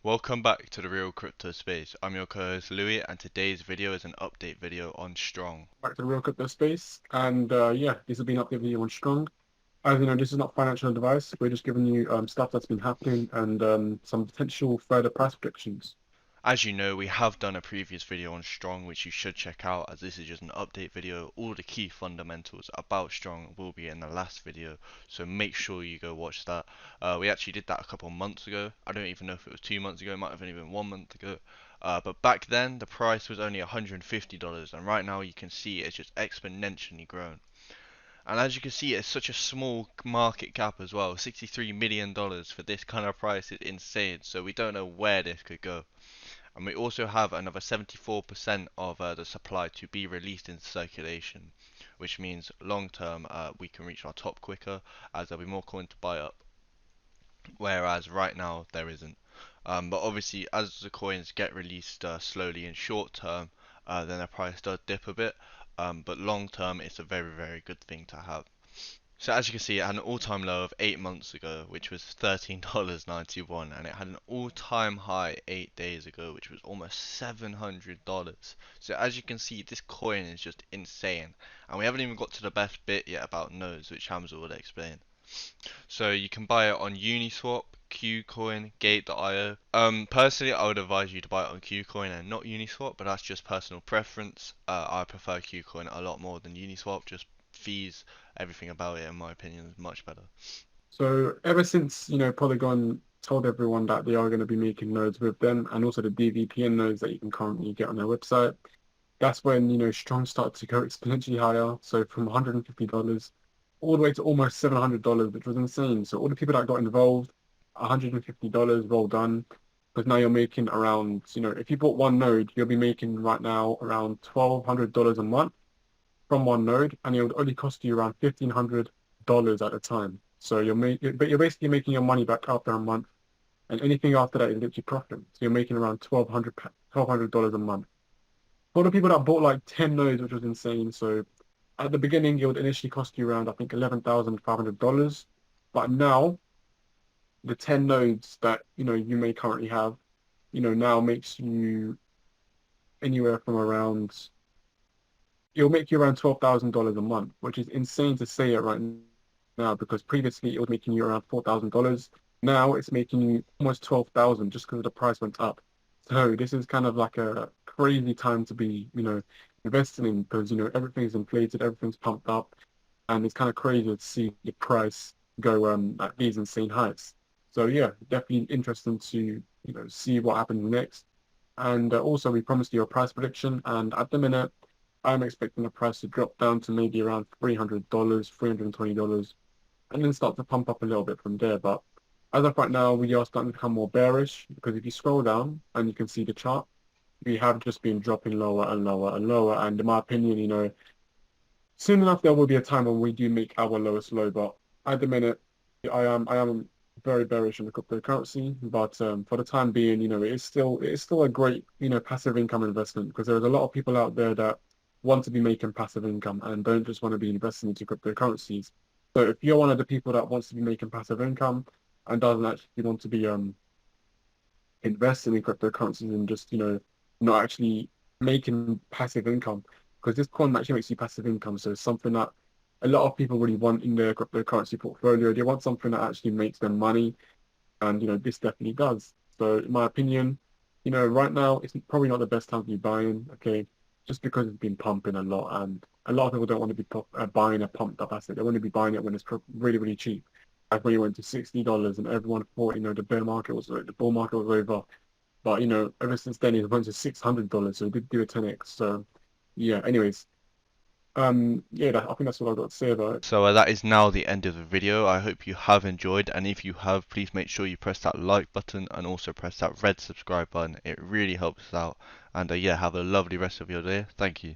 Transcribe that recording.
Welcome back to the Real Crypto Space. I'm your co-host Louis, and today's video is an update video on Strong. Back to the real crypto space. And yeah, this will be an update video on Strong. As you know, this is not financial advice. We're just giving you stuff that's been happening and some potential further price predictions. As you know, we have done a previous video on Strong, which you should check out, as this is just an update video. All the key fundamentals about Strong will be in the last video, so make sure you go watch that. We actually did that a couple months ago. I don't even know if it was 2 months ago, it might have only been 1 month ago. But back then, the price was only $150, and right now you can see it's just exponentially grown. And as you can see, it's such a small market cap as well. $63 million for this kind of price is insane. So we don't know where this could go. And we also have another 74% of the supply to be released in circulation, which means long term we can reach our top quicker, as there'll be more coin to buy up. Whereas right now there isn't. But obviously, as the coins get released slowly in short term, then the price does dip a bit. But long term, it's a very, very good thing to have. So as you can see, it had an all-time low of 8 months ago, which was $13.91, and it had an all-time high 8 days ago, which was almost $700. So as you can see, this coin is just insane, and we haven't even got to the best bit yet about nodes, which Hamza will explain. So you can buy it on Uniswap, Qcoin, Gate.io. Personally, I would advise you to buy it on Qcoin and not Uniswap, but that's just personal preference. I prefer Qcoin a lot more than Uniswap. Just fees, everything about it, in my opinion, is much better. So ever since, Polygon told everyone that they are going to be making nodes with them and also the DVPN nodes that you can currently get on their website, that's when, Strong started to go exponentially higher. So from $150 all the way to almost $700, which was insane. So all the people that got involved, $150, well done. Because now you're making around, if you bought one node, you'll be making right now around $1,200 a month from one node, and it would only cost you around $1,500 at a time. So but you're basically making your money back after a month, and anything after that is literally profit. So you're making around $1,200 a month. For the people that bought like 10 nodes, which was insane. So at the beginning, it would initially cost you around, I think, $11,500. But now, the 10 nodes that, you may currently have, now makes you anywhere from around, it'll make you around $12,000 a month, which is insane to say it right now because previously it was making you around $4,000. Now it's making you almost 12,000 just because the price went up. So this is kind of like a crazy time to be, investing in because, everything's inflated, everything's pumped up, and it's kind of crazy to see the price go at these insane heights. So yeah, definitely interesting to, see what happens next. And also we promised you a price prediction, and at the minute, I'm expecting the price to drop down to maybe around $300, $320, and then start to pump up a little bit from there. But as of right now, we are starting to become more bearish because if you scroll down and you can see the chart, we have just been dropping lower and lower and lower. And in my opinion, soon enough there will be a time when we do make our lowest low. But at the minute, I am very bearish on the cryptocurrency. But for the time being, it is still a great passive income investment because there's a lot of people out there that want to be making passive income and don't just want to be investing into cryptocurrencies. So if you're one of the people that wants to be making passive income and doesn't actually want to be investing in cryptocurrencies and just not actually making passive income, because this coin actually makes you passive income. So it's something that a lot of people really want in their cryptocurrency portfolio. They want something that actually makes them money, and this definitely does. So in my opinion, right now it's probably not the best time to be buying. Okay, just because it's been pumping a lot, and a lot of people don't want to be buying a pumped up asset. They want to be buying it when it's really, really cheap. Like when it went to $60 and everyone thought, the the bull market was over. But, ever since then it went to $600, so it did do a 10x. So yeah, anyways, yeah, I think that's all I've got to say about it. So that is now the end of the video. I hope you have enjoyed, and if you have, please make sure you press that like button and also press that red subscribe button. It really helps us out. And yeah, have a lovely rest of your day. Thank you.